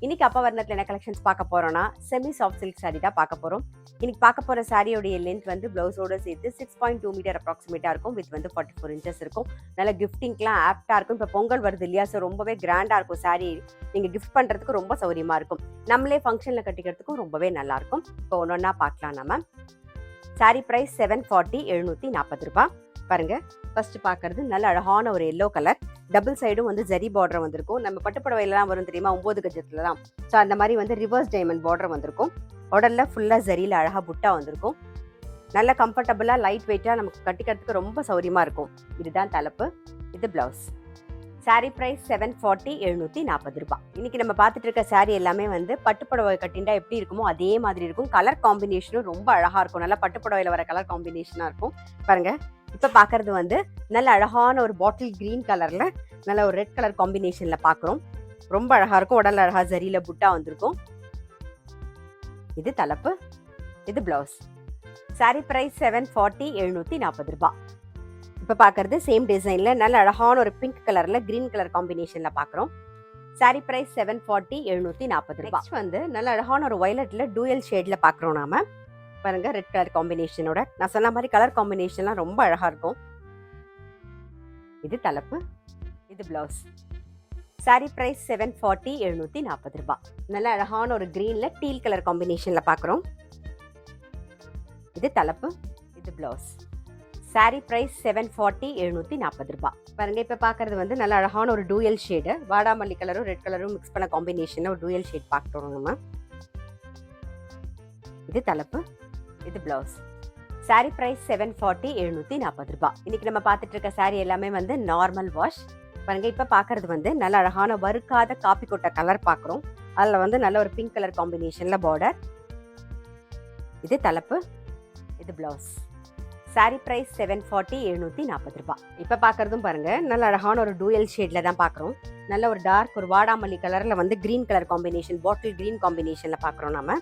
இன்னைக்கு அப்பா வர்ணத்தில் என்ன கலெக்ஷன்ஸ் பார்க்க போறோம்னா செமி சாஃப்ட் சில்க் சாரி தான் பார்க்க போறோம். இன்னைக்கு பார்க்க போற சாரியோடைய லென்த் வந்து பிளவுஸோட சேர்த்து 6.2 மீட்டர் அப்ராக்சிமேட்டா இருக்கும். வித் வந்து 44 இன்ச்சஸ் இருக்கும். நல்ல கிஃப்டிங்க்குலாம் ஆப்டா இருக்கும். இப்போ பொங்கல் வருது இல்லையா, ஸோ ரொம்பவே கிராண்டா இருக்கும் சாரி. நீங்க கிஃப்ட் பண்றதுக்கு ரொம்ப சௌரியமா இருக்கும். நம்மளே ஃபங்க்ஷன்ல கட்டிக்கிறதுக்கும் ரொம்பவே நல்லா இருக்கும். இப்போ ஒன்னொன்னா பார்க்கலாம். நம்ம சாரி பிரைஸ் 740 740 ரூபாய். பாருங்க, ஃபர்ஸ்ட் பார்க்கறது நல்ல அழகான ஒரு எல்லோ கலர். டபுள் சைடும் வந்து ஜரி பார்டர் வந்திருக்கும். நம்ம பட்டுப்புடவையெல்லாம் வரும் தெரியுமா, 9 கஜத்துல தான். ஸோ அந்த மாதிரி வந்து ரிவர்ஸ் டைமண்ட் பார்டர் வந்திருக்கும். உடல்ல ஃபுல்லா ஜரியில அழகா புட்டா வந்திருக்கும். நல்ல கம்ஃபர்டபுளா லைட் வெயிட்டா நமக்கு கட்டிக்கிறதுக்கு ரொம்ப சௌரியமா இருக்கும். இதுதான் தலைப்பு, இது பிளவுஸ். சாரி பிரைஸ் 740 740 ரூபாய். இன்னைக்கு நம்ம பார்த்துட்டு இருக்க சாரி எல்லாமே வந்து பட்டுப்புடவை கட்டிண்டா எப்படி இருக்குமோ அதே மாதிரி இருக்கும். கலர் காம்பினேஷனும் ரொம்ப அழகா இருக்கும். நல்லா பட்டுப்புடவையில வர கலர் காம்பினேஷனா இருக்கும். பாருங்க, இப்ப பாக்குறது வந்து நல்ல அழகான ஒரு பாட்டில் கிரீன் கலர்ல நல்ல ஒரு ரெட் கலர் காம்பினேஷன்ல பாக்குறோம். ரொம்ப அழகா இருக்கும். உடல் அழகா ஜரியில புட்டா வந்திருக்கும். இது தலைப்பு, இது பிளவுஸ். சாரி பிரைஸ் 740 740 ரூபாய். இப்ப பாக்குறது சேம் டிசைன்ல நல்ல அழகான ஒரு பிங்க் கலர்ல கிரீன் கலர் காம்பினேஷன்ல பாக்குறோம். சாரி பிரைஸ் 740 740 ரூபாய். நெக்ஸ்ட் வந்து நல்ல அழகான ஒரு வயலட்ல டூயல் ஷேட்ல பாக்குறோம் நாம. பாருங்க, ரெட் கலர் காம்பினேஷனோட. நான் சொன்ன மாதிரி கலர் காம்பினேஷன்லாம் ரொம்ப அழகா இருக்கும். இது தலைப்பு, இது பிளவுஸ். சாரி பிரைஸ் 740 740 ரூபாய். நல்ல அழகான ஒரு கிரீன்ல டீல் கலர் காம்பினேஷன்ல பாக்குறோம். இது தலைப்பு, இது பிளவுஸ். சாரி பிரைஸ் 740 740 ரூபாய். பாருங்க, இப்ப பாக்குறது வந்து நல்ல அழகான ஒரு டூயல் ஷேடு. வாடாமல்லி கலரும் ரெட் கலரும் மிக்ஸ் பண்ண காம்பினேஷன்ல ஒரு டூயல் ஷேட் பார்க்கிறோம் நம்ம. இது தலைப்பு, இது பிளவுஸ். சாரி பிரைஸ் 740 740 ரூபாய். இன்னைக்கு நம்ம பார்த்துட்டு இருக்க சாரி எல்லாமே வந்து நார்மல் வாஷ். பாருங்க, இப்ப பாக்குறது வந்து நல்ல அழகான வறுக்காத காப்பி கொட்டை கலர் பாக்குறோம். அதுல வந்து நல்ல ஒரு பிங்க் கலர் காம்பினேஷன்ல பார்டர். இது தலைப்பு, இது பிளவுஸ். சாரி பிரைஸ் 740 740 ரூபாய். இப்ப பாக்குறதும் பாருங்க, நல்ல அழகான ஒரு டூயல் ஷேட்ல தான் பாக்குறோம். நல்ல ஒரு டார்க் ஒரு வாடாமல்லி கலர்ல வந்து green colour combination, bottle green காம்பினேஷன்ல பாக்குறோம் நாம.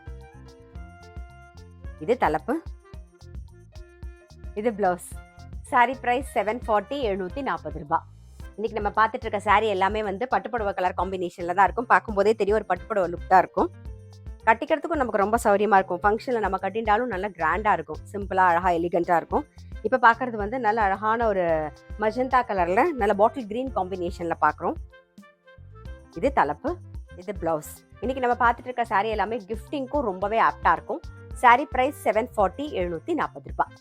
இது தலைப்பு, இது பிளவுஸ். சாரி பிரைஸ் 740 740 ரூபாய். இன்னைக்கு நம்ம பார்த்துட்டு இருக்க சாரி எல்லாமே வந்து பட்டுப்புடவை கலர் காம்பினேஷன்ல தான் இருக்கும். பார்க்கும்போதே தெரியும் ஒரு பட்டுப்புடவை லுக் தான் இருக்கும். கட்டிக்கிறதுக்கும் நமக்கு ரொம்ப சௌரியமா இருக்கும். ஃபங்க்ஷன்ல நம்ம கட்டிண்டாலும் நல்ல கிராண்டா இருக்கும். சிம்பிளா அழகா எலிகண்டா இருக்கும். இப்ப பாக்குறது வந்து நல்ல அழகான ஒரு மஜந்தா கலர்ல நல்ல பாட்டில் கிரீன் காம்பினேஷன்ல பாக்குறோம். இது தலைப்பு, இது பிளவுஸ். இன்னைக்கு நம்ம பார்த்துட்டு இருக்க சாரி எல்லாமே கிஃப்டிங்க்கும் ரொம்பவே ஆப்டா இருக்கும். சாரி பிரைஸ் 740 740 ரூபாய்.